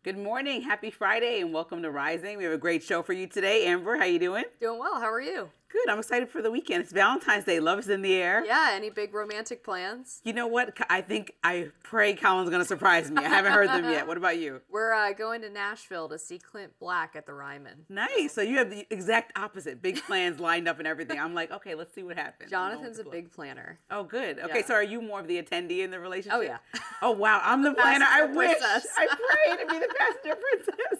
Good morning. Happy Friday and welcome to Rising. We have a great show for you today. Amber, how you doing? Doing well. How are you? Good. I'm excited for the weekend. It's Valentine's Day. Love is in the air. Yeah, any big romantic plans? You know what? I pray Colin's going to surprise me. I haven't heard them yet. What about you? We're going to Nashville to see Clint Black at the Ryman. Nice. So you have the exact opposite. Big plans lined up and everything. I'm like, okay, let's see what happens. Jonathan's a big planner. Oh, good. Okay, Yeah. so are you more of the attendee in the relationship? Oh, yeah. Oh, wow. I'm the planner. I Passenger wish. princess. I pray to be the passenger princess.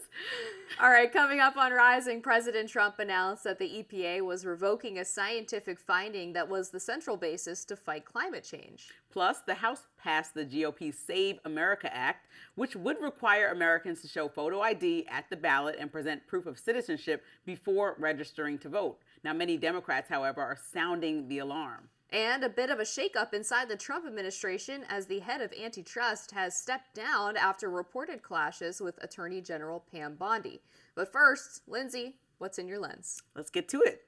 All right, coming up on Rising, President Trump announced that the EPA was revoking a scientific finding that was the central basis to fight climate change. Plus, the House passed the GOP's Save America Act, which would require Americans to show photo ID at the ballot and present proof of citizenship before registering to vote. Now, many Democrats, however, are sounding the alarm. And a bit of a shakeup inside the Trump administration as the head of antitrust has stepped down after reported clashes with Attorney General Pam Bondi. But first, Lindsey, what's in your lens? Let's get to it.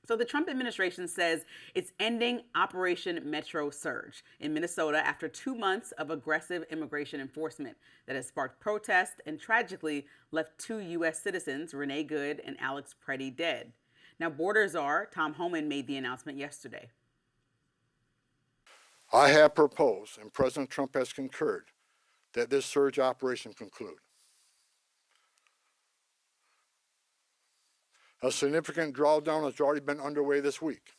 So the Trump administration says it's ending Operation Metro Surge in Minnesota after 2 months of aggressive immigration enforcement that has sparked protests and tragically left 2 U.S. citizens, Renee Good and Alex Preddy, dead. Now, border czar Tom Homan made the announcement yesterday. I have proposed, and President Trump has concurred, that this surge operation conclude. A significant drawdown has already been underway this week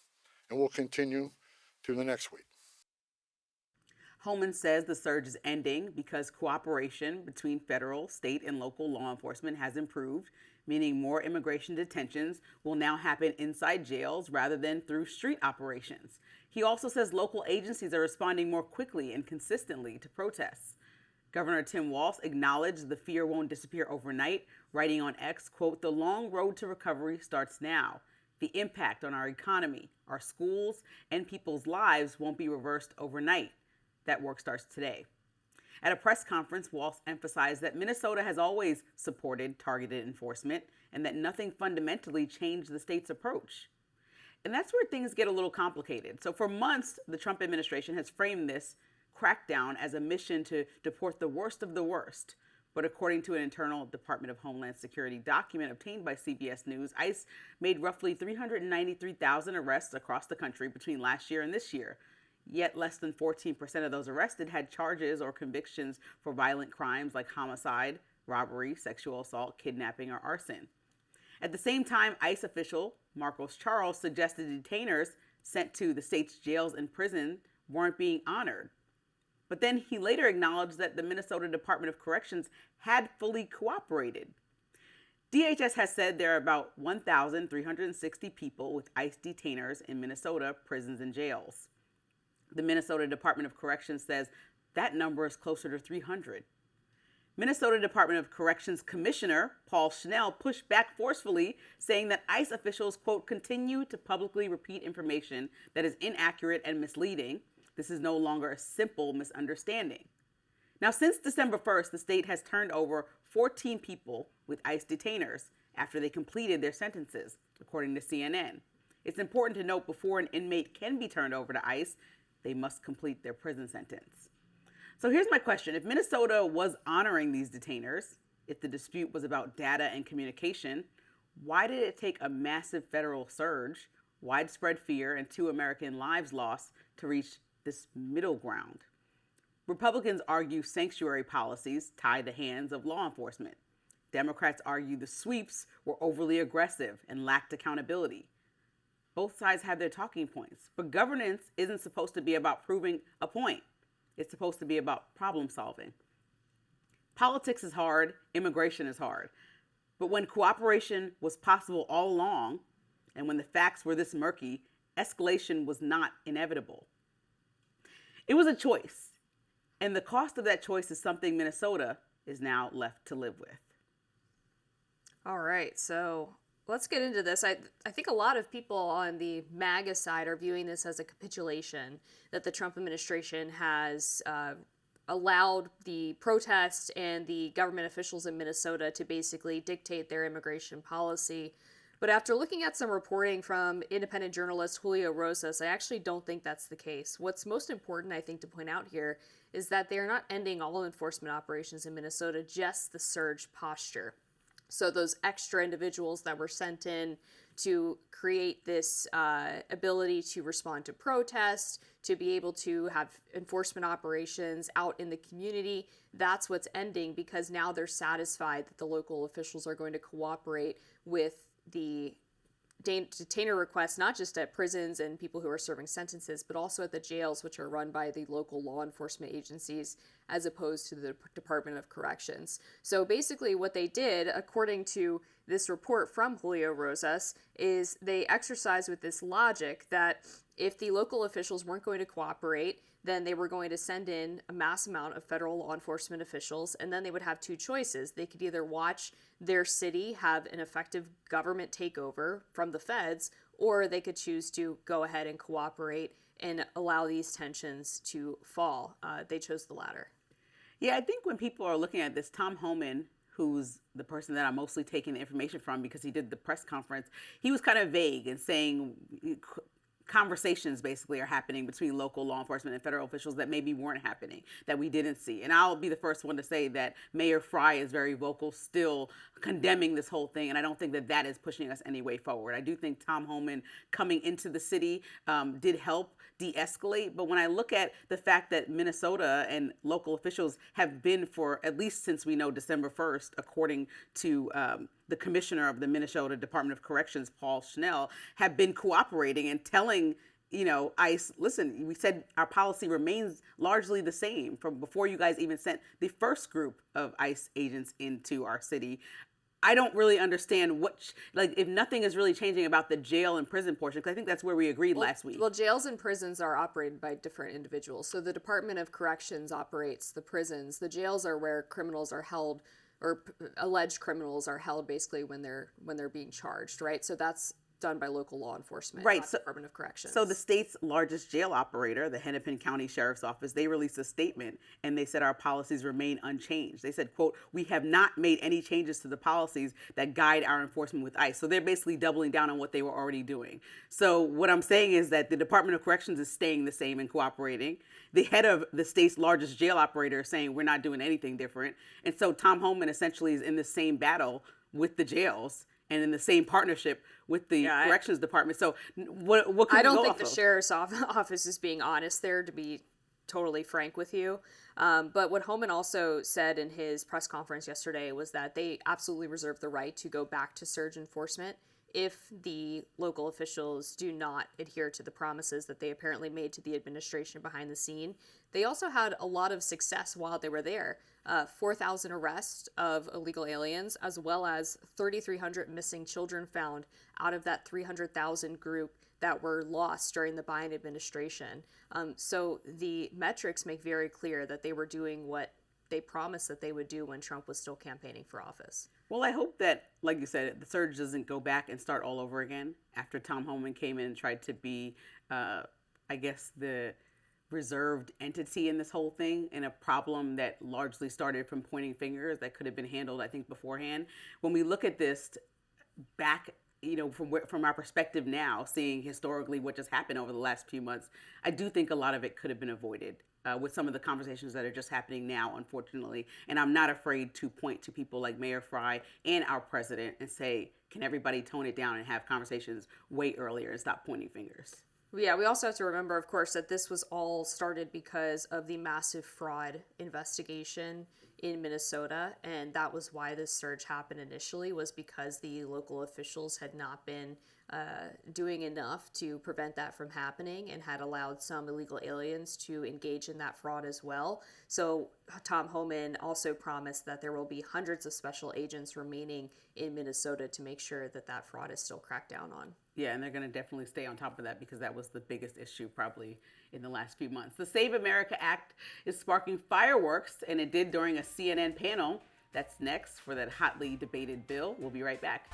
and will continue to the next week. Homan says the surge is ending because cooperation between federal, state, and local law enforcement has improved, meaning more immigration detentions will now happen inside jails rather than through street operations. He also says local agencies are responding more quickly and consistently to protests. Governor Tim Walz acknowledged the fear won't disappear overnight, writing on X, quote, "The long road to recovery starts now. The impact on our economy, our schools, and people's lives won't be reversed overnight. That work starts today." At a press conference, Walz emphasized that Minnesota has always supported targeted enforcement and that nothing fundamentally changed the state's approach. And that's where things get a little complicated. So for months, the Trump administration has framed this crackdown as a mission to deport the worst of the worst. But according to an internal Department of Homeland Security document obtained by CBS News, ICE made roughly 393,000 arrests across the country between last year and this year. Yet less than 14% of those arrested had charges or convictions for violent crimes like homicide, robbery, sexual assault, kidnapping, or arson. At the same time, ICE official Marcos Charles suggested detainers sent to the state's jails and prisons weren't being honored. But then he later acknowledged that the Minnesota Department of Corrections had fully cooperated. DHS has said there are about 1,360 people with ICE detainers in Minnesota prisons and jails. The Minnesota Department of Corrections says that number is closer to 300. Minnesota Department of Corrections Commissioner Paul Schnell pushed back forcefully, saying that ICE officials, quote, "continue to publicly repeat information that is inaccurate and misleading. This is no longer a simple misunderstanding." Now, since December 1st, the state has turned over 14 people with ICE detainers after they completed their sentences, according to CNN. It's important to note before an inmate can be turned over to ICE, they must complete their prison sentence. So here's my question. If Minnesota was honoring these detainers, if the dispute was about data and communication, why did it take a massive federal surge, widespread fear, and 2 American lives lost to reach this middle ground? Republicans argue sanctuary policies tie the hands of law enforcement. Democrats argue the sweeps were overly aggressive and lacked accountability. Both sides have their talking points, but governance isn't supposed to be about proving a point. It's supposed to be about problem solving. Politics is hard, immigration is hard. But when cooperation was possible all along, and when the facts were this murky, escalation was not inevitable. It was a choice, and the cost of that choice is something Minnesota is now left to live with. All right, so let's get into this. I think a lot of people on the MAGA side are viewing this as a capitulation that the Trump administration has allowed the protests and the government officials in Minnesota to basically dictate their immigration policy But after looking at some reporting from independent journalist Julio Rosas, I actually don't think that's the case. What's most important, I think, to point out here is that they are not ending all enforcement operations in Minnesota, just the surge posture. So those extra individuals that were sent in to create this ability to respond to protests, to be able to have enforcement operations out in the community, that's what's ending, because now they're satisfied that the local officials are going to cooperate with the detainer requests, not just at prisons and people who are serving sentences, but also at the jails, which are run by the local law enforcement agencies as opposed to the Department of Corrections. So basically what they did, according to this report from Julio Rosas, is they exercised with this logic that if the local officials weren't going to cooperate, then they were going to send in a mass amount of federal law enforcement officials, and then they would have two choices. They could either watch their city have an effective government takeover from the feds, or they could choose to go ahead and cooperate and allow these tensions to fall. They chose the latter. Yeah, I think when people are looking at this, Tom Homan, who's the person that I'm mostly taking the information from because he did the press conference, he was kind of vague in saying conversations basically are happening between local law enforcement and federal officials that maybe weren't happening, that we didn't see. And I'll be the first one to say that Mayor Fry is very vocal, still condemning this whole thing. And I don't think that that is pushing us any way forward. I do think Tom Homan coming into the city did help de-escalate. But when I look at the fact that Minnesota and local officials have been, for at least since we know December 1st, according to the commissioner of the Minnesota Department of Corrections, Paul Schnell, have been cooperating and telling, ICE, listen, we said our policy remains largely the same from before you guys even sent the first group of ICE agents into our city. I don't really understand if nothing is really changing about the jail and prison portion, because I think that's where we agreed last week. Well, jails and prisons are operated by different individuals. So the Department of Corrections operates the prisons. The jails are where criminals are held, or alleged criminals are held basically when they're being charged, right? So that's done by local law enforcement, right? Not the Department of Corrections. So the state's largest jail operator, the Hennepin County Sheriff's Office, they released a statement and they said our policies remain unchanged. They said, quote, "We have not made any changes to the policies that guide our enforcement with ICE." So they're basically doubling down on what they were already doing. So what I'm saying is that the Department of Corrections is staying the same and cooperating. The head of the state's largest jail operator is saying we're not doing anything different. And so Tom Homan essentially is in the same battle with the jails and in the same partnership with the corrections department. So what can I don't we go think off the of? sheriff's office is being honest there, to be totally frank with you. But what Homan also said in his press conference yesterday was that they absolutely reserve the right to go back to surge enforcement if the local officials do not adhere to the promises that they apparently made to the administration behind the scene. They also had a lot of success while they were there. 4,000 arrests of illegal aliens, as well as 3,300 missing children found out of that 300,000 group that were lost during the Biden administration. So the metrics make very clear that they were doing what they promised that they would do when Trump was still campaigning for office. Well, I hope that, like you said, the surge doesn't go back and start all over again after Tom Homan came in and tried to be, the reserved entity in this whole thing, and a problem that largely started from pointing fingers that could have been handled, I think, beforehand. When we look at this back, from our perspective now, seeing historically what just happened over the last few months, I do think a lot of it could have been avoided with some of the conversations that are just happening now, unfortunately. And I'm not afraid to point to people like Mayor Fry and our president and say, can everybody tone it down and have conversations way earlier and stop pointing fingers? Yeah, we also have to remember, of course, that this was all started because of the massive fraud investigation in Minnesota, and that was why this surge happened initially, was because the local officials had not been doing enough to prevent that from happening and had allowed some illegal aliens to engage in that fraud as well. So Tom Homan also promised that there will be hundreds of special agents remaining in Minnesota to make sure that that fraud is still cracked down on. Yeah, and they're going to definitely stay on top of that because that was the biggest issue probably in the last few months. The Save America Act is sparking fireworks, and it did during a CNN panel. That's next for that hotly debated bill. We'll be right back.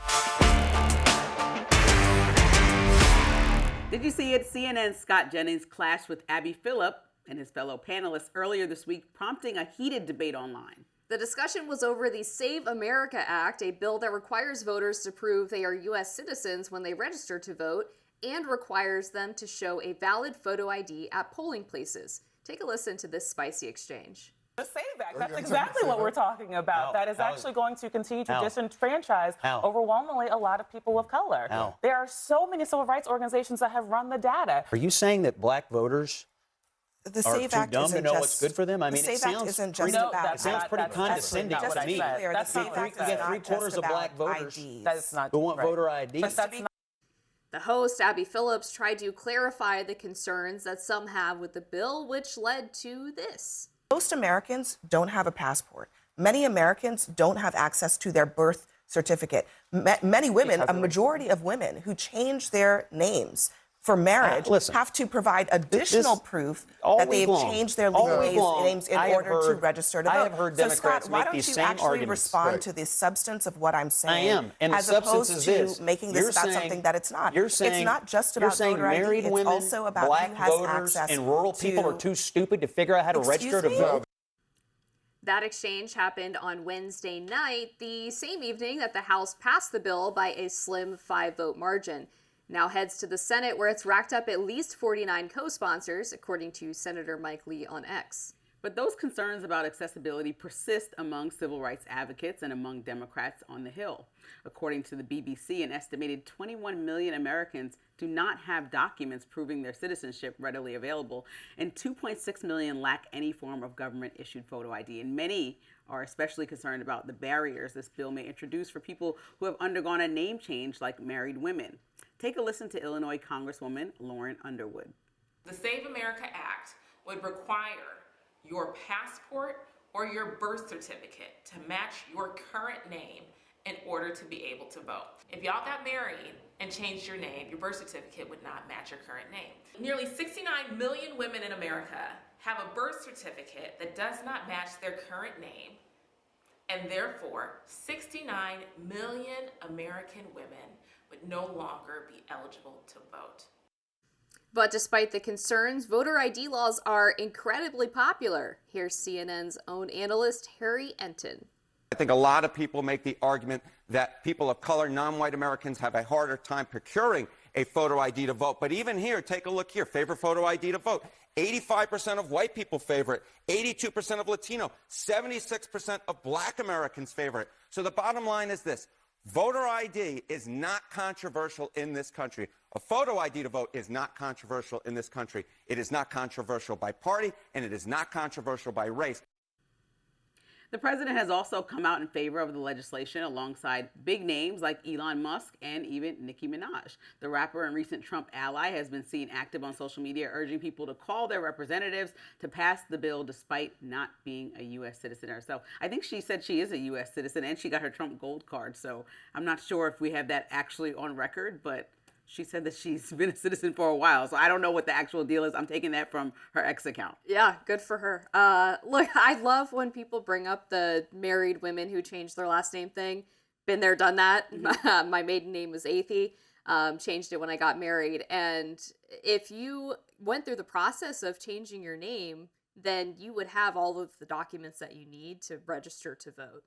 Did you see it? CNN's Scott Jennings clashed with Abby Phillip and his fellow panelists earlier this week, prompting a heated debate online. The discussion was over the Save America Act, a bill that requires voters to prove they are U.S. citizens when they register to vote and requires them to show a valid photo ID at polling places. Take a listen to this spicy exchange. The SAVE Act, that's exactly what we're talking about. That is actually going to continue to disenfranchise overwhelmingly a lot of people of color. There are so many civil rights organizations that have run the data. Are you saying that black voters the are SAVE too Act dumb to isn't know just, what's good for them? I mean, the it SAVE Act sounds isn't pretty, just about it sounds pretty condescending to me. That's You get three-quarters of black voters who want voter ID. The host, Abby Phillips, tried to clarify the concerns that some have with the bill, which led to this. Most Americans don't have a passport. Many Americans don't have access to their birth certificate. Many women, a majority of women who change their names for marriage have to provide additional proof that they've changed their legal names in order to register to vote. I have heard Democrats Scott, why make don't these you same actually arguments. respond to the substance of what I'm saying? I am, and as the substance opposed is to this. making this about something that it's not. You're saying, it's not just about voter ID. married It's women, also about black who has voters, access and rural people are too stupid to figure out how to register to vote. That exchange happened on Wednesday night, the same evening that the House passed the bill by a slim 5-vote margin. Now heads to the Senate, where it's racked up at least 49 co-sponsors, according to Senator Mike Lee on X. But those concerns about accessibility persist among civil rights advocates and among Democrats on the Hill. According to the BBC, an estimated 21 million Americans do not have documents proving their citizenship readily available, and 2.6 million lack any form of government-issued photo ID. And many are especially concerned about the barriers this bill may introduce for people who have undergone a name change, like married women. Take a listen to Illinois Congresswoman Lauren Underwood. The Save America Act would require your passport or your birth certificate to match your current name in order to be able to vote. If y'all got married and changed your name, your birth certificate would not match your current name. Nearly 69 million women in America have a birth certificate that does not match their current name, and therefore 69 million American women would no longer be eligible to vote. But despite the concerns, voter ID laws are incredibly popular. Here's CNN's own analyst, Harry Enton. I think a lot of people make the argument that people of color, non-white Americans, have a harder time procuring a photo ID to vote. But even here, take a look here, favorite photo ID to vote. 85% of white people favor it, 82% of Latino, 76% of black Americans favor it. So the bottom line is this. Voter ID is not controversial in this country. A photo ID to vote is not controversial in this country. It is not controversial by party, and it is not controversial by race. The president has also come out in favor of the legislation alongside big names like Elon Musk and even Nicki Minaj. The rapper and recent Trump ally has been seen active on social media, urging people to call their representatives to pass the bill despite not being a U.S. citizen herself. I think she said she is a U.S. citizen and she got her Trump gold card, so I'm not sure if we have that actually on record, but she said that she's been a citizen for a while, so I don't know what the actual deal is. I'm taking that from her X account. Yeah, good for her. Look, I love when people bring up the married women who changed their last name thing. Been there, done that. Mm-hmm. My maiden name was Athey. Changed it when I got married. And if you went through the process of changing your name, then you would have all of the documents that you need to register to vote.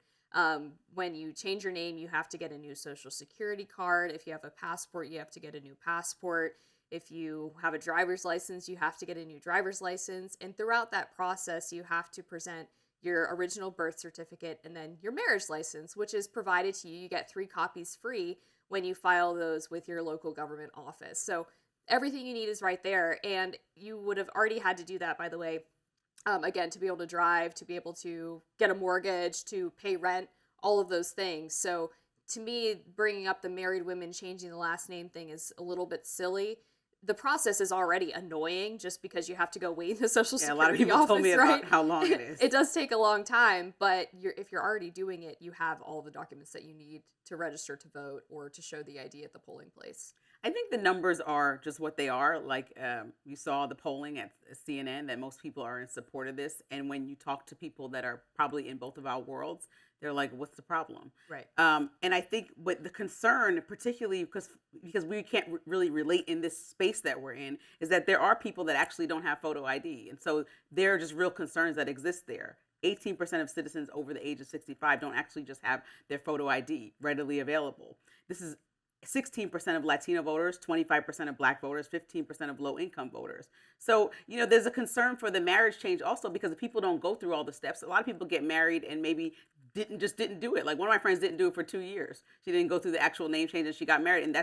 When you change your name, you have to get a new social security card. If you have a passport, you have to get a new passport. If you have a driver's license, you have to get a new driver's license. And throughout that process, you have to present your original birth certificate and then your marriage license, which is provided to you. You get 3 copies free when you file those with your local government office. So everything you need is right there. And you would have already had to do that, by the way, again, to be able to drive, to be able to get a mortgage, to pay rent, all of those things. So to me, bringing up the married women changing the last name thing is a little bit silly. The process is already annoying just because you have to go wait in the Social Security office, a lot of people told me right? about how long it is. It does take a long time, but if you're already doing it, you have all the documents that you need to register to vote or to show the ID at the polling place. I think the numbers are just what they are. Like you saw the polling at CNN that most people are in support of this. And when you talk to people that are probably in both of our worlds, they're like, what's the problem? Right. And I think what the concern, particularly because we can't really relate in this space that we're in, is that there are people that actually don't have photo ID. And so there are just real concerns that exist there. 18% of citizens over the age of 65 don't actually just have their photo ID readily available. This is 16% of Latino voters, 25% of Black voters, 15% of low-income voters. So, there's a concern for the marriage change also, because if people don't go through all the steps, a lot of people get married and maybe didn't do it. Like, one of my friends didn't do it for 2 years. She didn't go through the actual name change and she got married, and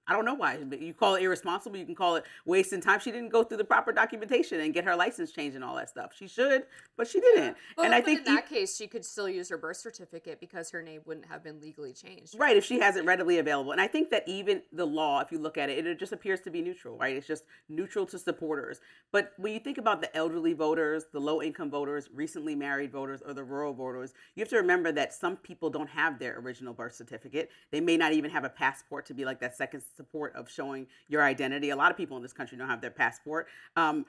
I don't know why, but you call it irresponsible, you can call it wasting time. She didn't go through the proper documentation and get her license changed and all that stuff. She should, but she didn't. Well, and I but think in that case, she could still use her birth certificate because her name wouldn't have been legally changed. Right, if she has it readily available. And I think that even the law, if you look at it, it just appears to be neutral, right? It's just neutral to supporters. But when you think about the elderly voters, the low-income voters, recently married voters, or the rural voters, you have to remember that some people don't have their original birth certificate. They may not even have a passport to be like that second support of showing your identity. A lot of people in this country don't have their passport.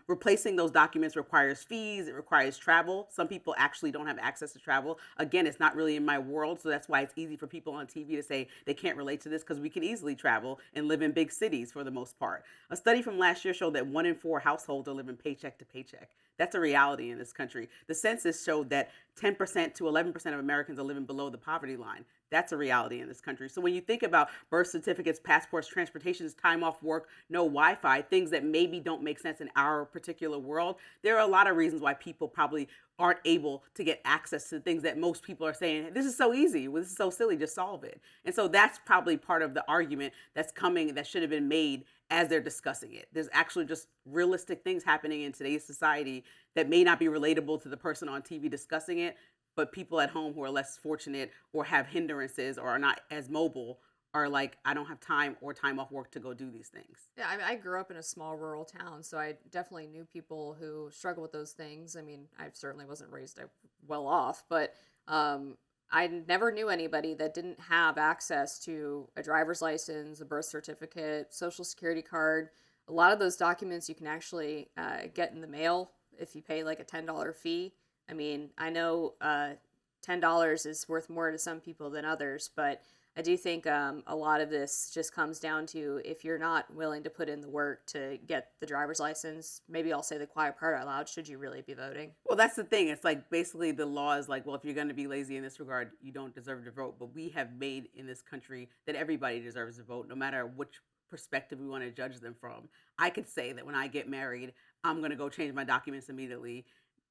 Replacing those documents requires fees. It requires travel. Some people actually don't have access to travel. Again, it's not really in my world, so that's why it's easy for people on TV to say they can't relate to this, because we can easily travel and live in big cities for the most part. A study from last year showed that 1 in 4 households are living paycheck to paycheck. That's a reality in this country. The census showed that 10% to 11% of Americans are living below the poverty line. That's a reality in this country. So when you think about birth certificates, passports, transportations, time off work, no Wi-Fi, things that maybe don't make sense in our particular world, there are a lot of reasons why people probably aren't able to get access to things that most people are saying, this is so easy, this is so silly, just solve it. And so that's probably part of the argument that's coming that should have been made as they're discussing it. There's actually just realistic things happening in today's society that may not be relatable to the person on TV discussing it, but people at home who are less fortunate or have hindrances or are not as mobile are like, I don't have time or time off work to go do these things. Yeah, I grew up in a small rural town, so I definitely knew people who struggle with those things. I mean, I certainly wasn't raised well off, but I never knew anybody that didn't have access to a driver's license, a birth certificate, social security card. A lot of those documents you can actually get in the mail if you pay like a $10 fee. I mean, I know $10 is worth more to some people than others, but I do think a lot of this just comes down to, if you're not willing to put in the work to get the driver's license, maybe I'll say the quiet part out loud, should you really be voting? Well, that's the thing. It's like basically the law is like, well, if you're going to be lazy in this regard, you don't deserve to vote. But we have made in this country that everybody deserves to vote, no matter which perspective we want to judge them from. I could say that when I get married, I'm going to go change my documents immediately.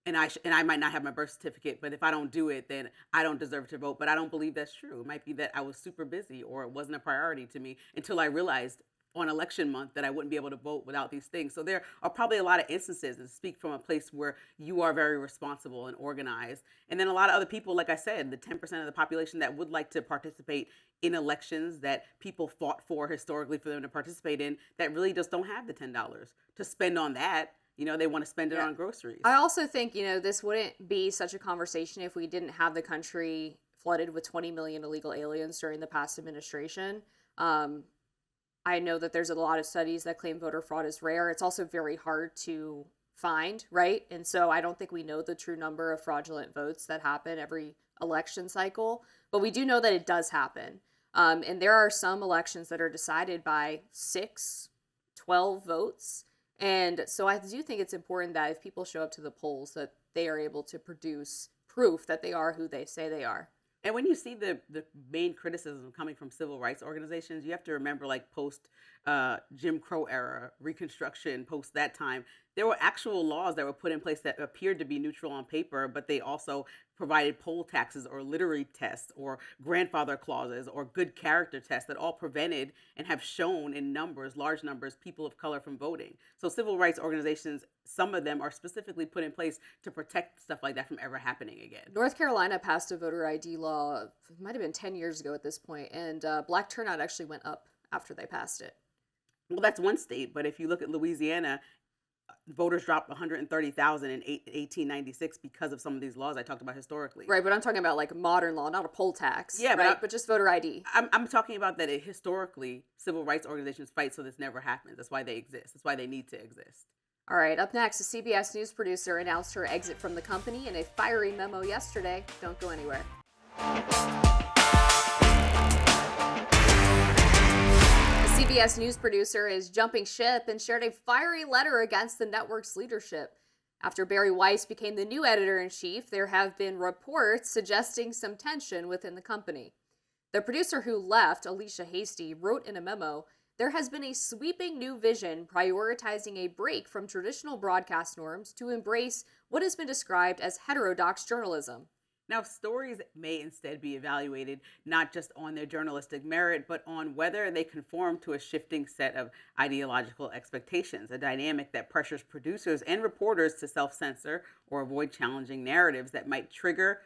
And I might not have my birth certificate, but if I don't do it, then I don't deserve to vote. But I don't believe that's true. It might be that I was super busy or it wasn't a priority to me until I realized on election month that I wouldn't be able to vote without these things. So there are probably a lot of instances, and speak from a place where you are very responsible and organized. And then a lot of other people, like I said, the 10% of the population that would like to participate in elections that people fought for historically for them to participate in, that really just don't have the $10 to spend on that. They want to spend it on groceries. I also think, this wouldn't be such a conversation if we didn't have the country flooded with 20 million illegal aliens during the past administration. I know that there's a lot of studies that claim voter fraud is rare. It's also very hard to find, right? And so I don't think we know the true number of fraudulent votes that happen every election cycle, but we do know that it does happen. And there are some elections that are decided by 6, 12 votes. And so I do think it's important that if people show up to the polls, that they are able to produce proof that they are who they say they are. And when you see the main criticism coming from civil rights organizations, you have to remember, like, post Jim Crow era, Reconstruction, post that time, there were actual laws that were put in place that appeared to be neutral on paper, but they also provided poll taxes or literary tests or grandfather clauses or good character tests that all prevented and have shown in numbers, large numbers, people of color from voting. So civil rights organizations, some of them are specifically put in place to protect stuff like that from ever happening again. North Carolina passed a voter ID law, it might have been 10 years ago at this point, and black turnout actually went up after they passed it. Well, that's one state, but if you look at Louisiana, voters dropped 130,000 in 1896 because of some of these laws I talked about historically. Right, but I'm talking about like modern law, not a poll tax. Yeah, right? But just voter ID. I'm talking about that historically, civil rights organizations fight so this never happens. That's why they exist. That's why they need to exist. All right, up next, a CBS News producer announced her exit from the company in a fiery memo yesterday. Don't go anywhere. CBS News producer is jumping ship and shared a fiery letter against the network's leadership. After Bari Weiss became the new editor-in-chief, there have been reports suggesting some tension within the company. The producer who left, Alicia Hasty, wrote in a memo, "There has been a sweeping new vision prioritizing a break from traditional broadcast norms to embrace what has been described as heterodox journalism." Now, stories may instead be evaluated not just on their journalistic merit, but on whether they conform to a shifting set of ideological expectations, a dynamic that pressures producers and reporters to self-censor or avoid challenging narratives that might trigger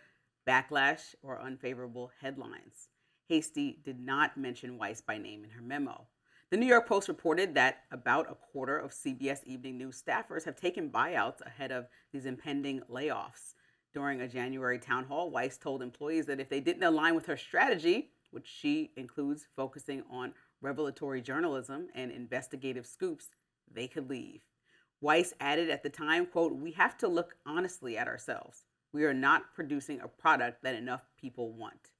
backlash or unfavorable headlines. Hasty did not mention Weiss by name in her memo. The New York Post reported that about a quarter of CBS Evening News staffers have taken buyouts ahead of these impending layoffs. During a January town hall, Weiss told employees that if they didn't align with her strategy, which she includes focusing on revelatory journalism and investigative scoops, they could leave. Weiss added at the time, quote, "We have to look honestly at ourselves. We are not producing a product that enough people want."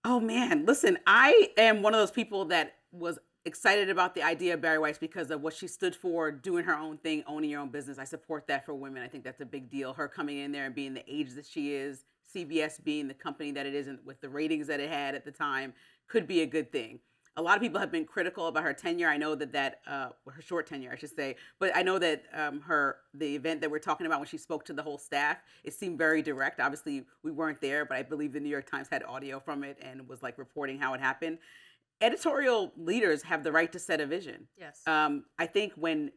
Oh man, listen, I am one of those people that was excited about the idea of Bari Weiss because of what she stood for, doing her own thing, owning your own business. I support that for women. I think that's a big deal. Her coming in there and being the age that she is, CBS being the company that it isn't with the ratings that it had at the time, could be a good thing. A lot of people have been critical about her tenure. I know that her short tenure, I should say, but I know that the event that we're talking about when she spoke to the whole staff, it seemed very direct. Obviously, we weren't there, but I believe the New York Times had audio from it and was like reporting how it happened. Editorial leaders have the right to set a vision. Yes. I think when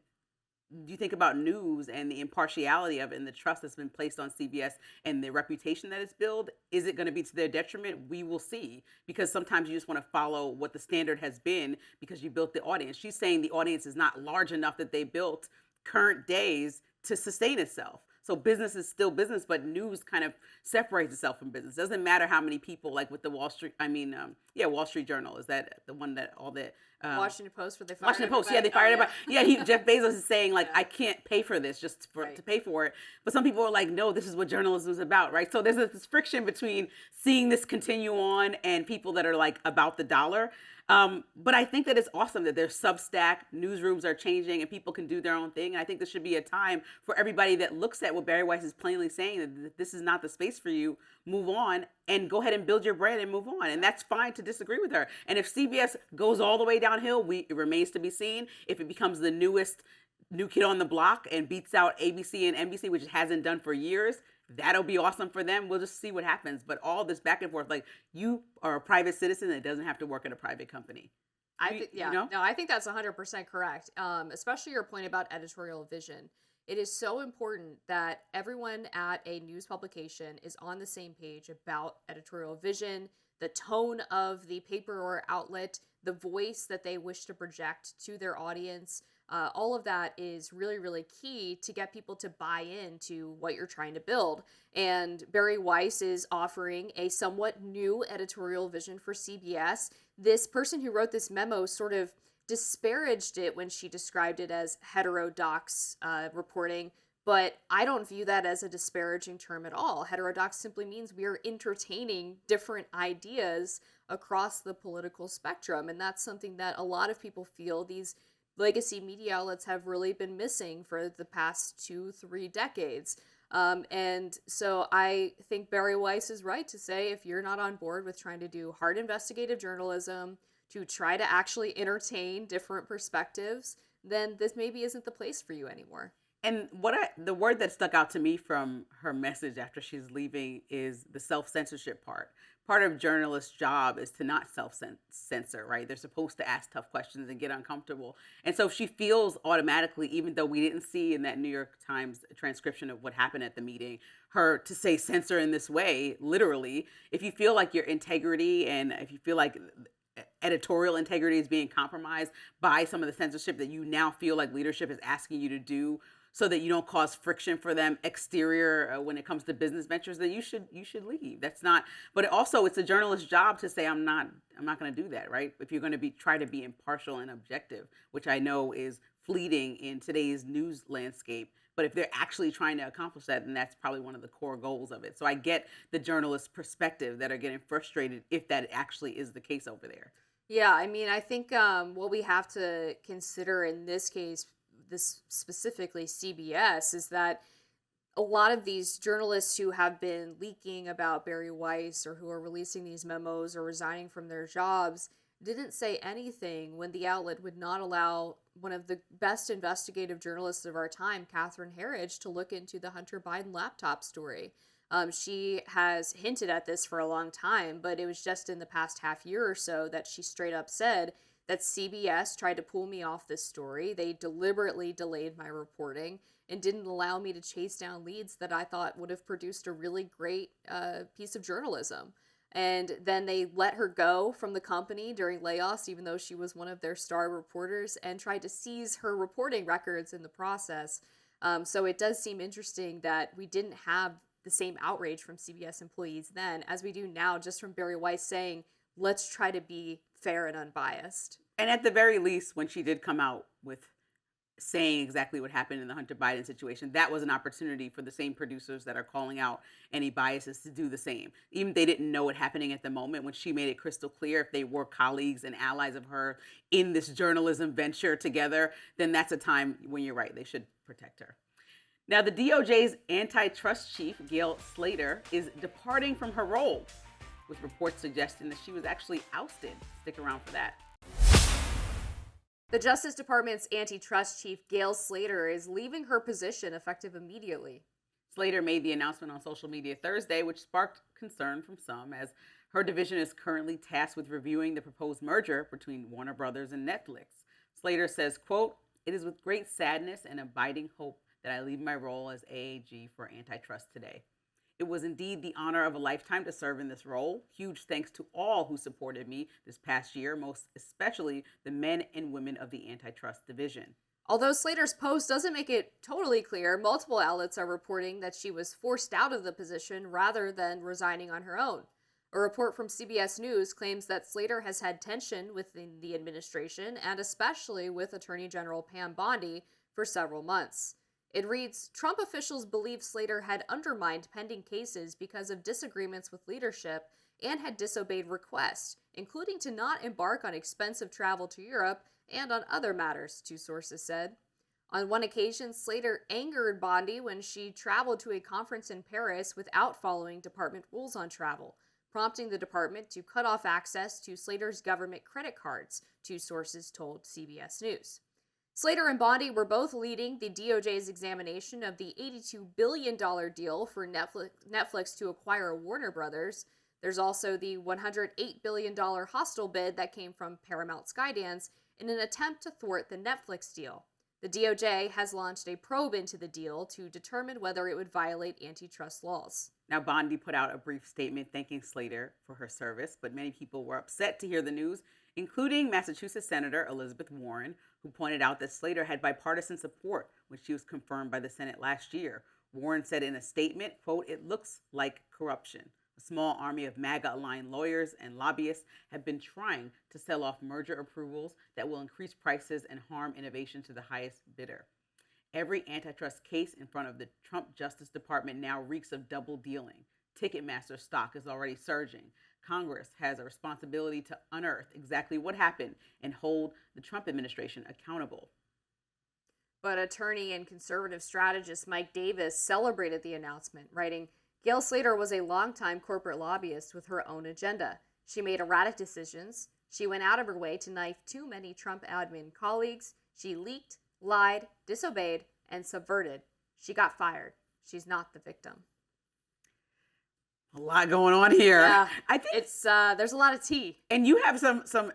you think about news and the impartiality of it and the trust that's been placed on CBS and the reputation that it's built, is it going to be to their detriment? We will see, because sometimes you just want to follow what the standard has been because you built the audience. She's saying the audience is not large enough that they built current days to sustain itself. So business is still business, but news kind of separates itself from business. It doesn't matter how many people, like with the Wall Street Journal, is that the one that all the Washington Post, where they fired Washington Post, everybody? they fired everybody. Yeah, Jeff Bezos is saying like, I can't pay for this just Right. to pay for it. But some people are like, no, this is what journalism is about, right? So there's this friction between seeing this continue on and people that are like about the dollar. But I think that it's awesome that there's Substack, newsrooms are changing, and people can do their own thing. And I think this should be a time for everybody that looks at what Bari Weiss is plainly saying, that this is not the space for you, move on and go ahead and build your brand and move on. And that's fine to disagree with her. And if CBS goes all the way downhill, it remains to be seen. If it becomes the new kid on the block and beats out ABC and NBC, which it hasn't done for years, that'll be awesome for them. We'll just see what happens. But all this back and forth, like, you are a private citizen that doesn't have to work at a private company. I think that's 100% correct. Especially your point about editorial vision. It is so important that everyone at a news publication is on the same page about editorial vision, the tone of the paper or outlet, the voice that they wish to project to their audience. All of that is really, really key to get people to buy into what you're trying to build. And Bari Weiss is offering a somewhat new editorial vision for CBS. This person who wrote this memo sort of disparaged it when she described it as heterodox reporting, but I don't view that as a disparaging term at all. Heterodox simply means we are entertaining different ideas across the political spectrum, and that's something that a lot of people feel these legacy media outlets have really been missing for the past 2-3 decades. And so I think Bari Weiss is right to say, if you're not on board with trying to do hard investigative journalism, to try to actually entertain different perspectives, then this maybe isn't the place for you anymore. And the word that stuck out to me from her message after she's leaving is the self-censorship part. Part of journalists' job is to not self-censor, right? They're supposed to ask tough questions and get uncomfortable. And so she feels automatically, even though we didn't see in that New York Times transcription of what happened at the meeting, her to say censor in this way, literally, if you feel like your integrity and if you feel like editorial integrity is being compromised by some of the censorship that you now feel like leadership is asking you to do, so that you don't cause friction for them exterior when it comes to business ventures, then you should leave. That's not. But also, it's a journalist's job to say, I'm not going to do that, right? If you're going to try to be impartial and objective, which I know is fleeting in today's news landscape. But if they're actually trying to accomplish that, then that's probably one of the core goals of it. So I get the journalist perspective that are getting frustrated if that actually is the case over there. Yeah, I mean, I think what we have to consider in this case, this specifically CBS, is that a lot of these journalists who have been leaking about Bari Weiss or who are releasing these memos or resigning from their jobs didn't say anything when the outlet would not allow one of the best investigative journalists of our time, Catherine Herridge, to look into the Hunter Biden laptop story. She has hinted at this for a long time, but it was just in the past half year or so that she straight up said that CBS tried to pull me off this story. They deliberately delayed my reporting and didn't allow me to chase down leads that I thought would have produced a really great piece of journalism. And then they let her go from the company during layoffs, even though she was one of their star reporters, and tried to seize her reporting records in the process. So it does seem interesting that we didn't have the same outrage from CBS employees then as we do now, just from Bari Weiss saying, let's try to be fair and unbiased. And at the very least, when she did come out with saying exactly what happened in the Hunter Biden situation, that was an opportunity for the same producers that are calling out any biases to do the same. Even if they didn't know it happening at the moment, when she made it crystal clear, if they were colleagues and allies of her in this journalism venture together, then that's a time when you're right, they should protect her. Now, the DOJ's antitrust chief, Gail Slater, is departing from her role, with reports suggesting that she was actually ousted. Stick around for that. The Justice Department's antitrust chief, Gail Slater, is leaving her position effective immediately. Slater made the announcement on social media Thursday, which sparked concern from some, as her division is currently tasked with reviewing the proposed merger between Warner Brothers and Netflix. Slater says, quote, "It is with great sadness and abiding hope that I leave my role as AAG for antitrust today. It was indeed the honor of a lifetime to serve in this role. Huge thanks to all who supported me this past year, most especially the men and women of the antitrust division." Although Slater's post doesn't make it totally clear, multiple outlets are reporting that she was forced out of the position rather than resigning on her own. A report from CBS News claims that Slater has had tension within the administration and especially with Attorney General Pam Bondi for several months. It reads, Trump officials believe Slater had undermined pending cases because of disagreements with leadership and had disobeyed requests, including to not embark on expensive travel to Europe and on other matters, two sources said. On one occasion, Slater angered Bondi when she traveled to a conference in Paris without following department rules on travel, prompting the department to cut off access to Slater's government credit cards, two sources told CBS News. Slater and Bondi were both leading the DOJ's examination of the $82 billion deal for Netflix to acquire Warner Brothers. There's also the $108 billion hostile bid that came from Paramount Skydance in an attempt to thwart the Netflix deal. The DOJ has launched a probe into the deal to determine whether it would violate antitrust laws. Now, Bondi put out a brief statement thanking Slater for her service, but many people were upset to hear the news, including Massachusetts Senator Elizabeth Warren, who pointed out that Slater had bipartisan support when she was confirmed by the Senate last year. Warren said in a statement, quote, "It looks like corruption. A small army of MAGA-aligned lawyers and lobbyists have been trying to sell off merger approvals that will increase prices and harm innovation to the highest bidder. Every antitrust case in front of the Trump Justice Department now reeks of double dealing. Ticketmaster stock is already surging. Congress has a responsibility to unearth exactly what happened and hold the Trump administration accountable." But attorney and conservative strategist Mike Davis celebrated the announcement, writing, Gail Slater was a longtime corporate lobbyist with her own agenda. She made erratic decisions. She went out of her way to knife too many Trump admin colleagues. She leaked, lied, disobeyed, and subverted. She got fired. She's not the victim. A lot going on here. Yeah, I think it's there's a lot of tea. And you have some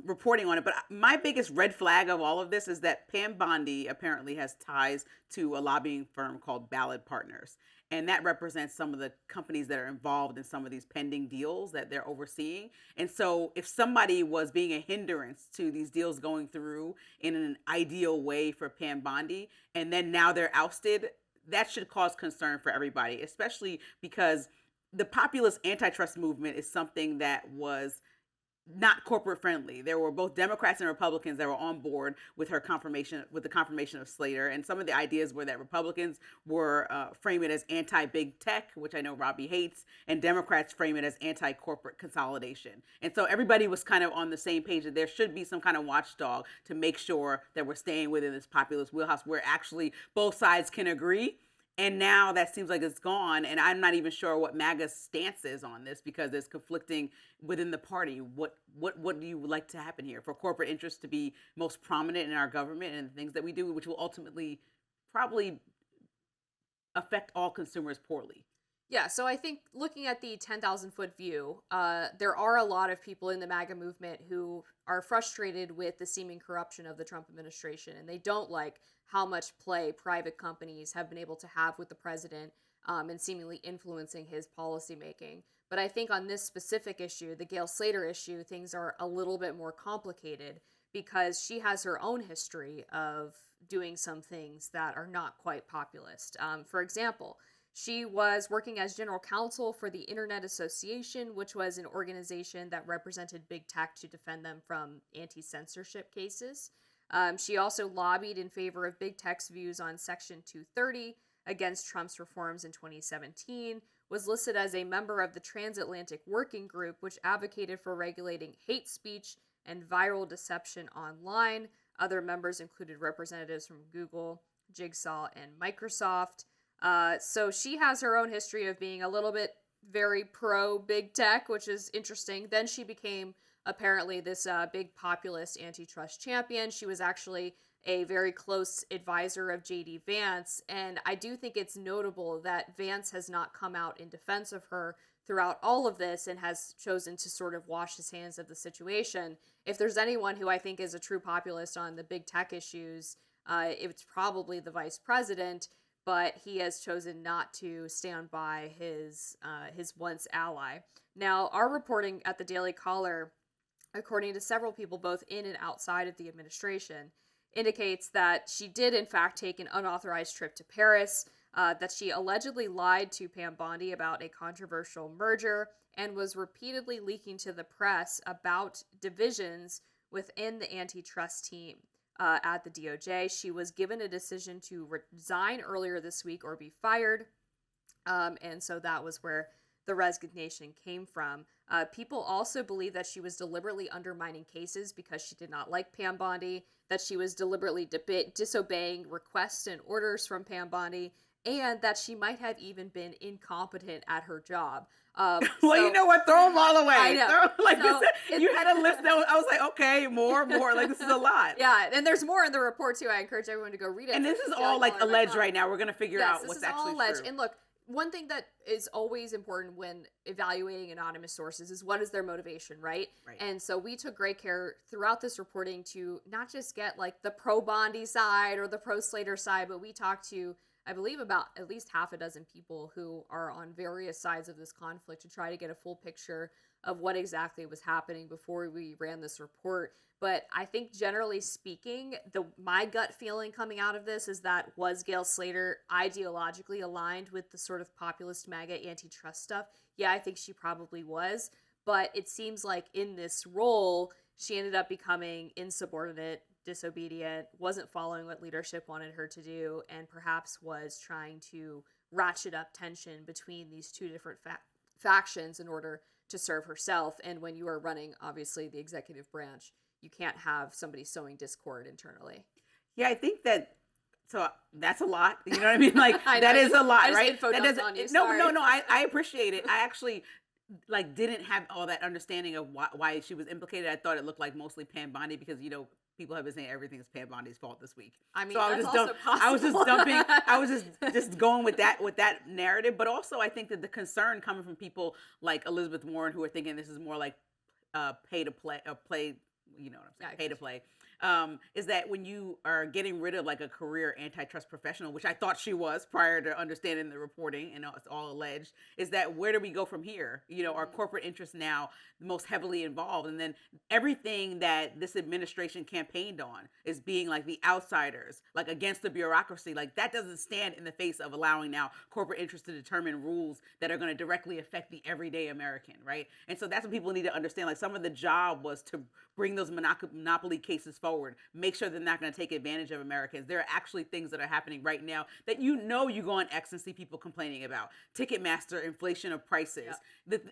reporting on it, but my biggest red flag of all of this is that Pam Bondi apparently has ties to a lobbying firm called Ballard Partners. And that represents some of the companies that are involved in some of these pending deals that they're overseeing. And so if somebody was being a hindrance to these deals going through in an ideal way for Pam Bondi, and then now they're ousted, that should cause concern for everybody, especially because the populist antitrust movement is something that was not corporate friendly. There were both Democrats and Republicans that were on board with her confirmation, with the confirmation of Slater. And some of the ideas were that Republicans were frame it as anti-big tech, which I know Robbie hates, and Democrats frame it as anti-corporate consolidation. And so everybody was kind of on the same page that there should be some kind of watchdog to make sure that we're staying within this populist wheelhouse where actually both sides can agree. And now that seems like it's gone, and I'm not even sure what MAGA's stance is on this because there's conflicting within the party. What do you like to happen here? For corporate interests to be most prominent in our government and the things that we do, which will ultimately probably affect all consumers poorly. Yeah, so I think looking at the 10,000-foot view, there are a lot of people in the MAGA movement who are frustrated with the seeming corruption of the Trump administration, and they don't like how much play private companies have been able to have with the president and seemingly influencing his policymaking. But I think on this specific issue, the Gail Slater issue, things are a little bit more complicated because she has her own history of doing some things that are not quite populist. For example, she was working as general counsel for the Internet Association, which was an organization that represented big tech to defend them from anti-censorship cases. She also lobbied in favor of big tech's views on Section 230 against Trump's reforms in 2017, was listed as a member of the Transatlantic Working Group, which advocated for regulating hate speech and viral deception online. Other members included representatives from Google, Jigsaw, and Microsoft. So she has her own history of being a little bit very pro big tech, which is interesting. Then she became apparently this big populist antitrust champion. She was actually a very close advisor of J.D. Vance, and I do think it's notable that Vance has not come out in defense of her throughout all of this and has chosen to sort of wash his hands of the situation. If there's anyone who I think is a true populist on the big tech issues, it's probably the vice president, but he has chosen not to stand by his once ally. Now, our reporting at the Daily Caller, according to several people both in and outside of the administration, indicates that she did in fact take an unauthorized trip to Paris, that she allegedly lied to Pam Bondi about a controversial merger, and was repeatedly leaking to the press about divisions within the antitrust team at the DOJ. She was given a decision to resign earlier this week or be fired, and so that was where the resignation came from. People also believe that she was deliberately undermining cases because she did not like Pam Bondi, that she was deliberately disobeying requests and orders from Pam Bondi, and that she might have even been incompetent at her job. Well, you know what? Throw them all away. I know. You had a list that I was like, okay, more. Like, this is a lot. Yeah, and there's more in the report, too. I encourage everyone to go read it. And this is all, like, alleged right now. We're going to figure out what's actually true. And look, one thing that is always important when evaluating anonymous sources is what is their motivation, right? And so we took great care throughout this reporting to not just get like the pro Bondi side or the pro Slater side, but we talked to, I believe, about at least half a dozen people who are on various sides of this conflict to try to get a full picture of what exactly was happening before we ran this report. But I think generally speaking, my gut feeling coming out of this is that was Gail Slater ideologically aligned with the sort of populist MAGA antitrust stuff? Yeah, I think she probably was. But it seems like in this role, she ended up becoming insubordinate, disobedient, wasn't following what leadership wanted her to do, and perhaps was trying to ratchet up tension between these two different factions in order to serve herself. And when you are running, obviously, the executive branch, you can't have somebody sowing discord internally. Yeah, I think that, so that's a lot. You know what I mean? Like, that is a lot, right? That doesn't, no, I appreciate it. I actually, like, didn't have all that understanding of why she was implicated. I thought it looked like mostly Pam Bondi because, you know, people have been saying everything is Pam Bondi's fault this week. I mean, so I was just going with that narrative. But also, I think that the concern coming from people like Elizabeth Warren, who are thinking this is more like pay to play, you know what I'm saying, pay to play. is that when you are getting rid of like a career antitrust professional, which I thought she was prior to understanding the reporting, and it's all alleged, is that where do we go from here? Are corporate interests now the most heavily involved? And then everything that this administration campaigned on is being like the outsiders, like against the bureaucracy, like that doesn't stand in the face of allowing now corporate interests to determine rules that are going to directly affect the everyday American, right? And so that's what people need to understand. Like some of the job was to bring those monopoly cases forward, make sure they're not going to take advantage of Americans. There are actually things that are happening right now that you go on X and see people complaining about. Ticketmaster, inflation of prices.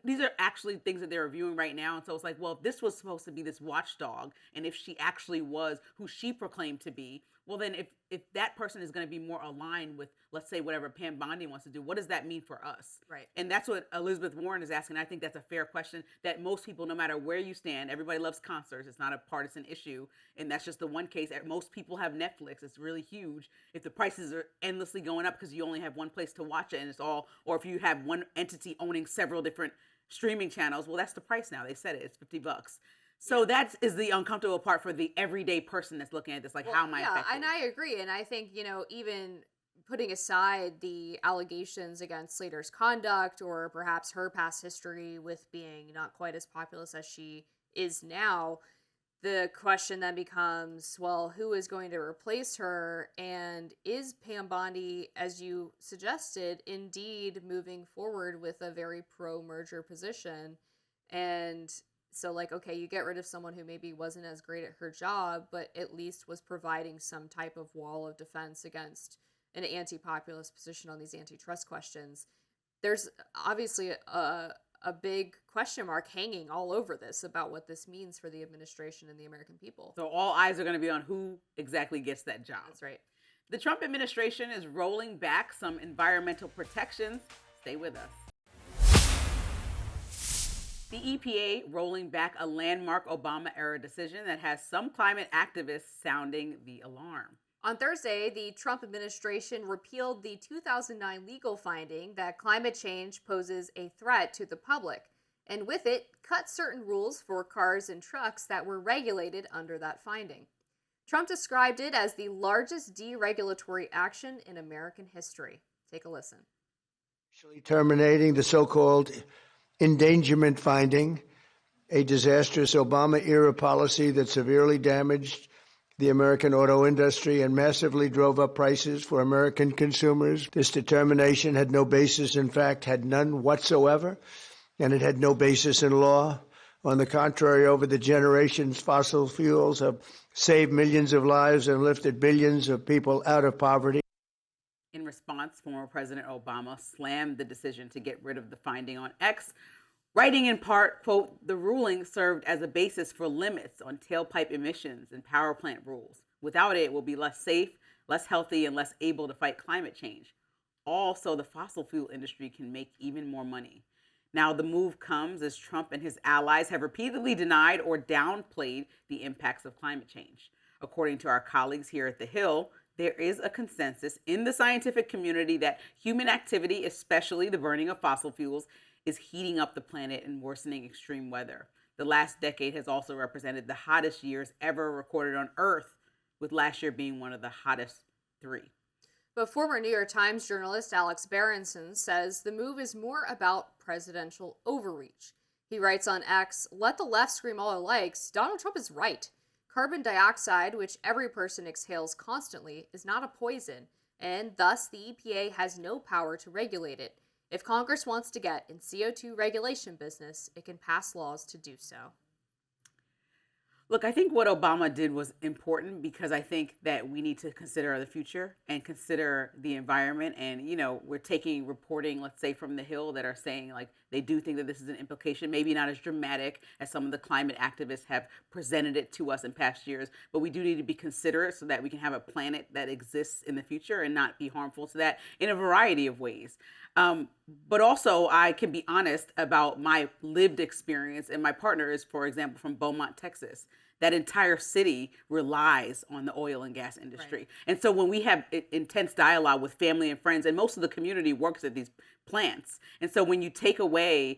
These are actually things that they're reviewing right now. And so it's like, well, if this was supposed to be this watchdog, and if she actually was who she proclaimed to be, well, then if that person is going to be more aligned with, let's say, whatever Pam Bondi wants to do, what does that mean for us? Right. And that's what Elizabeth Warren is asking. I think that's a fair question that most people, no matter where you stand, everybody loves concerts. It's not a partisan issue. And that's just the one case. Most people have Netflix. It's really huge. If the prices are endlessly going up because you only have one place to watch it and it's all, or if you have one entity owning several different streaming channels, well, that's the price now. They said it. It's $50. So that is the uncomfortable part for the everyday person that's looking at this, like, how am I affected? And I agree. And I think, even putting aside the allegations against Slater's conduct or perhaps her past history with being not quite as populous as she is now, the question then becomes, well, who is going to replace her? And is Pam Bondi, as you suggested, indeed moving forward with a very pro-merger position? And so, like, okay, you get rid of someone who maybe wasn't as great at her job, but at least was providing some type of wall of defense against an anti-populist position on these antitrust questions. There's obviously a big question mark hanging all over this about what this means for the administration and the American people. So all eyes are going to be on who exactly gets that job. That's right. The Trump administration is rolling back some environmental protections. Stay with us. The EPA rolling back a landmark Obama-era decision that has some climate activists sounding the alarm. On Thursday, the Trump administration repealed the 2009 legal finding that climate change poses a threat to the public, and with it, cut certain rules for cars and trucks that were regulated under that finding. Trump described it as the largest deregulatory action in American history. Take a listen. Terminating the so-called endangerment finding, a disastrous Obama-era policy that severely damaged the American auto industry and massively drove up prices for American consumers. This determination had no basis, in fact, had none whatsoever, and it had no basis in law. On the contrary, over the generations, fossil fuels have saved millions of lives and lifted billions of people out of poverty. In response, former President Obama slammed the decision to get rid of the finding on X, writing in part, quote, "The ruling served as a basis for limits on tailpipe emissions and power plant rules. Without it will be less safe, less healthy, and less able to fight climate change. Also, the fossil fuel industry can make even more money." Now, the move comes as Trump and his allies have repeatedly denied or downplayed the impacts of climate change. According to our colleagues here at The Hill, there is a consensus in the scientific community that human activity, especially the burning of fossil fuels, is heating up the planet and worsening extreme weather. The last decade has also represented the hottest years ever recorded on Earth, with last year being one of the hottest 3. But former New York Times journalist Alex Berenson says the move is more about presidential overreach. He writes on X, "Let the left scream all it likes. Donald Trump is right. Carbon dioxide, which every person exhales constantly, is not a poison, and thus the EPA has no power to regulate it. If Congress wants to get in CO2 regulation business, it can pass laws to do so." Look, I think what Obama did was important because I think that we need to consider the future and consider the environment. And, we're taking reporting, let's say, from The Hill that are saying, like, they do think that this is an implication, maybe not as dramatic as some of the climate activists have presented it to us in past years. But we do need to be considerate so that we can have a planet that exists in the future and not be harmful to that in a variety of ways. But also, I can be honest about my lived experience, and my partner is, for example, from Beaumont, Texas. That entire city relies on the oil and gas industry. Right. And so when we have intense dialogue with family and friends, and most of the community works at these plants. And so when you take away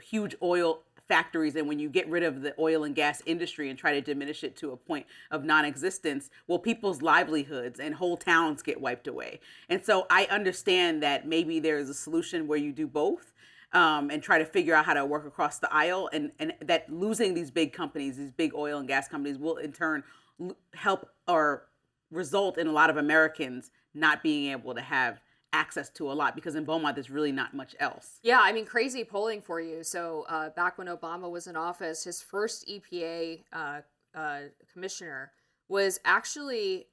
huge oil factories, and when you get rid of the oil and gas industry and try to diminish it to a point of non-existence, well, people's livelihoods and whole towns get wiped away. And so I understand that maybe there's a solution where you do both, and try to figure out how to work across the aisle, and that losing these big companies, these big oil and gas companies, will in turn help or result in a lot of Americans not being able to have access to a lot, because in Beaumont there's really not much else. Yeah, I mean, crazy polling for you. So back when Obama was in office, his first EPA commissioner was actually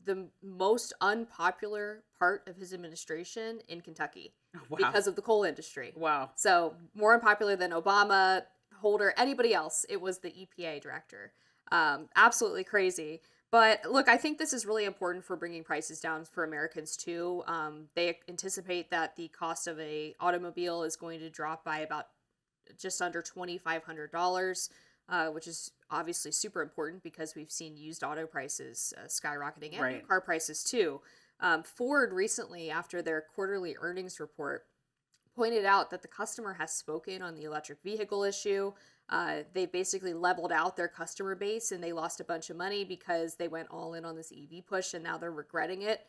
the most unpopular part of his administration in Kentucky. Wow. Because of the coal industry. Wow. So more unpopular than Obama, Holder, anybody else. It was the EPA director. Absolutely crazy. But look, I think this is really important for bringing prices down for Americans too. They anticipate that the cost of a automobile is going to drop by about just under $2,500, which is obviously super important because we've seen used auto prices skyrocketing and right. new car prices too. Ford recently, after their quarterly earnings report, pointed out that the customer has spoken on the electric vehicle issue. They basically leveled out their customer base, and they lost a bunch of money because they went all in on this EV push, and now they're regretting it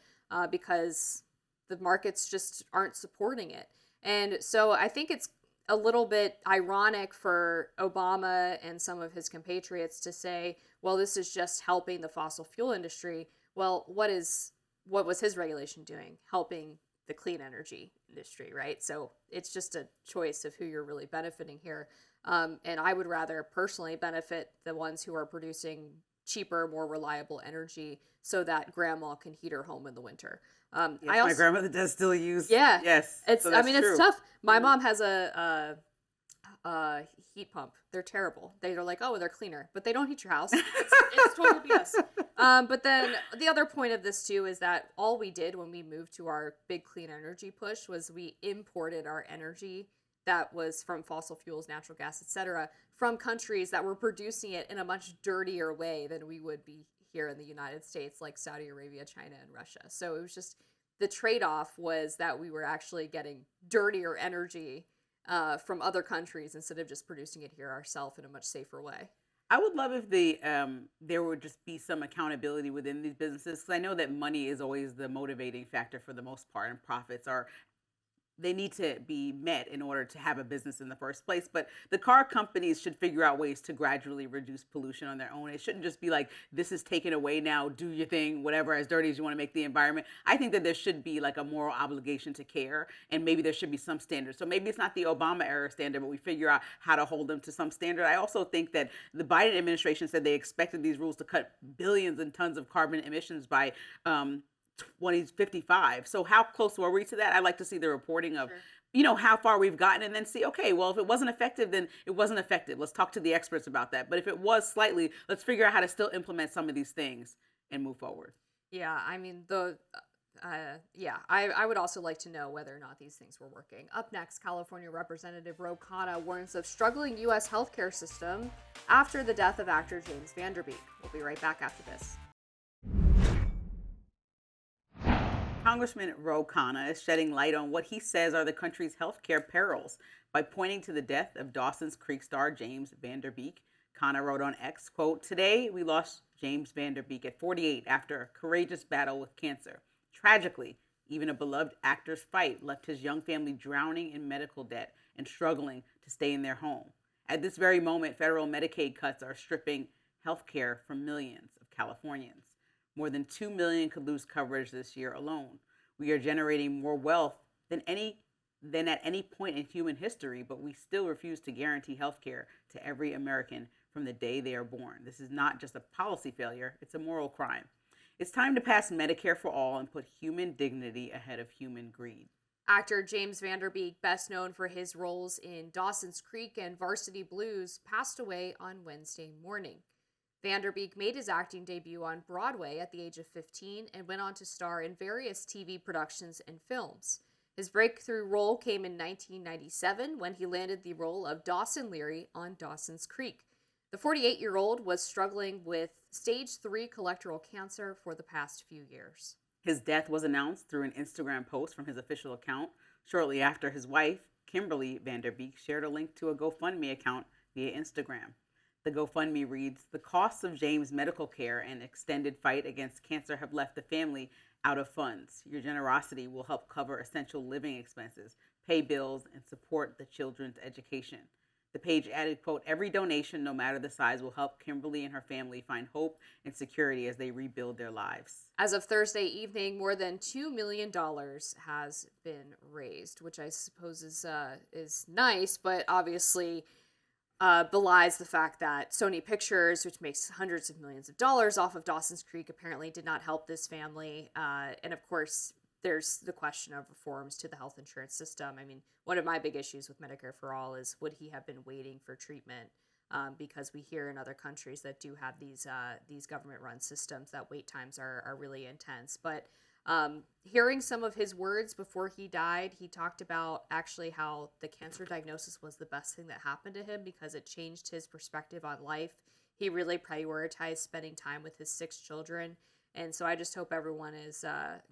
because the markets just aren't supporting it. And so I think it's a little bit ironic for Obama and some of his compatriots to say, well, this is just helping the fossil fuel industry. Well, what was his regulation doing? Helping the clean energy industry, right? So it's just a choice of who you're really benefiting here. And I would rather personally benefit the ones who are producing cheaper, more reliable energy so that grandma can heat her home in the winter. Yes, my grandmother does still use. Yeah. Yes. It's. So I mean, true. it's tough. My mom has a heat pump. They're terrible. They're like, oh, they're cleaner, but they don't heat your house. It's total BS. But then the other point of this too is that all we did when we moved to our big clean energy push was we imported our energy that was from fossil fuels, natural gas, etc., from countries that were producing it in a much dirtier way than we would be here in the United States, like Saudi Arabia, China, and Russia. So it was just the trade-off was that we were actually getting dirtier energy from other countries instead of just producing it here ourselves in a much safer way. I would love if there would just be some accountability within these businesses, because I know that money is always the motivating factor for the most part, and profits are they need to be met in order to have a business in the first place. But the car companies should figure out ways to gradually reduce pollution on their own. It shouldn't just be like, this is taken away now, do your thing, whatever, as dirty as you want to make the environment. I think that there should be like a moral obligation to care, and maybe there should be some standards. So maybe it's not the Obama era standard, but we figure out how to hold them to some standard. I also think that the Biden administration said they expected these rules to cut billions in tons of carbon emissions by 2055. So how close were we to that? I'd like to see the reporting of, how far we've gotten, and then see, okay, well, if it wasn't effective, then it wasn't effective. Let's talk to the experts about that. But if it was slightly, let's figure out how to still implement some of these things and move forward. Yeah, I mean, I would also like to know whether or not these things were working. Up next, California Representative Khanna warns of struggling U.S. healthcare system after the death of actor James Van Der Beek. We'll be right back after this. Congressman Khanna is shedding light on what he says are the country's healthcare perils by pointing to the death of Dawson's Creek star James Van Der Beek. Khanna wrote on X, quote, "Today we lost James Van Der Beek at 48 after a courageous battle with cancer. Tragically, even a beloved actor's fight left his young family drowning in medical debt and struggling to stay in their home. At this very moment, federal Medicaid cuts are stripping healthcare from millions of Californians. More than 2 million could lose coverage this year alone. We are generating more wealth than at any point in human history, but we still refuse to guarantee health care to every American from the day they are born. This is not just a policy failure, it's a moral crime. It's time to pass Medicare for all and put human dignity ahead of human greed." Actor James Van Der Beek, best known for his roles in Dawson's Creek and Varsity Blues, passed away on Wednesday morning. Van Der Beek made his acting debut on Broadway at the age of 15 and went on to star in various TV productions and films. His breakthrough role came in 1997 when he landed the role of Dawson Leary on Dawson's Creek. The 48-year-old was struggling with stage 3 colorectal cancer for the past few years. His death was announced through an Instagram post from his official account shortly after his wife, Kimberly Van Der Beek, shared a link to a GoFundMe account via Instagram. The GoFundMe reads, "The costs of James' medical care and extended fight against cancer have left the family out of funds. Your generosity will help cover essential living expenses, pay bills, and support the children's education." The page added, quote, "Every donation, no matter the size, will help Kimberly and her family find hope and security as they rebuild their lives." As of Thursday evening, more than $2 million has been raised, which I suppose is nice, but obviously belies the fact that Sony Pictures, which makes hundreds of millions of dollars off of Dawson's Creek, apparently did not help this family. And of course, there's the question of reforms to the health insurance system. I mean, one of my big issues with Medicare for All is, would he have been waiting for treatment? Because we hear in other countries that do have these government-run systems that wait times are really intense. But hearing some of his words before he died, he talked about actually how the cancer diagnosis was the best thing that happened to him because it changed his perspective on life. He really prioritized spending time with his 6 children. And so I just hope everyone is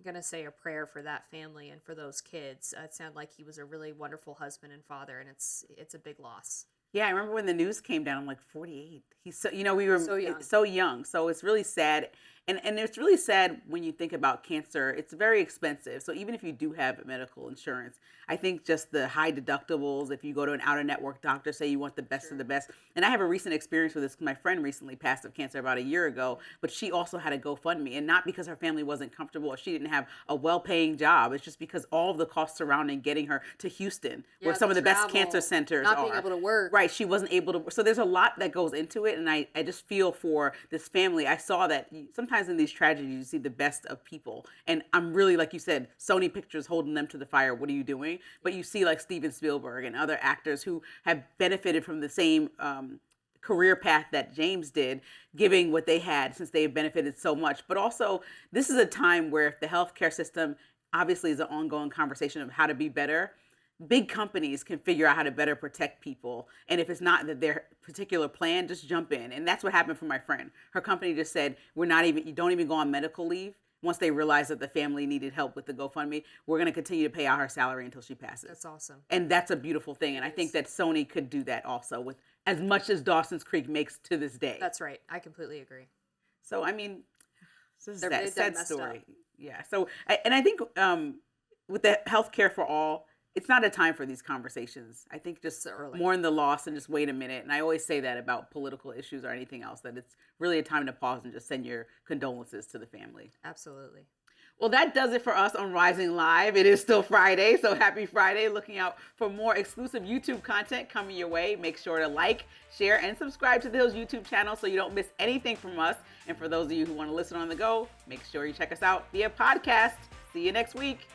going to say a prayer for that family and for those kids. It sounded like he was a really wonderful husband and father, and it's a big loss. Yeah, I remember when the news came down, I'm like, 48. He's so, we were So young. So it's really sad. And it's really sad when you think about cancer. It's very expensive. So even if you do have medical insurance, I think just the high deductibles, if you go to an out-of-network doctor, say you want the best of the best. And I have a recent experience with this because my friend recently passed of cancer about a year ago, but she also had a GoFundMe. And not because her family wasn't comfortable or she didn't have a well-paying job. It's just because all of the costs surrounding getting her to Houston, where some of the best cancer centers are. Not being able to work. Right, she wasn't able to. So there's a lot that goes into it. And I just feel for this family. I saw that sometimes in these tragedies, you see the best of people. And I'm really, like you said, Sony Pictures holding them to the fire. What are you doing? But you see like Steven Spielberg and other actors who have benefited from the same career path that James did, giving what they had since they have benefited so much. But also, this is a time where if the healthcare system obviously is an ongoing conversation of how to be better, big companies can figure out how to better protect people. And if it's not that their particular plan, just jump in. And that's what happened for my friend. Her company just said, you don't even go on medical leave. Once they realized that the family needed help with the GoFundMe, we're going to continue to pay out her salary until she passes. That's awesome. And that's a beautiful thing. And I think that Sony could do that also with as much as Dawson's Creek makes to this day. That's right. I completely agree. So, I mean, it's They're a sad messed story. up. Yeah. So, and I think with the healthcare for all, it's not a time for these conversations. I think just mourn the loss and just wait a minute. And I always say that about political issues or anything else, that it's really a time to pause and just send your condolences to the family. Absolutely. Well, that does it for us on Rising Live. It is still Friday, so happy Friday. Looking out for more exclusive YouTube content coming your way. Make sure to like, share, and subscribe to those YouTube channels so you don't miss anything from us. And for those of you who want to listen on the go, make sure you check us out via podcast. See you next week.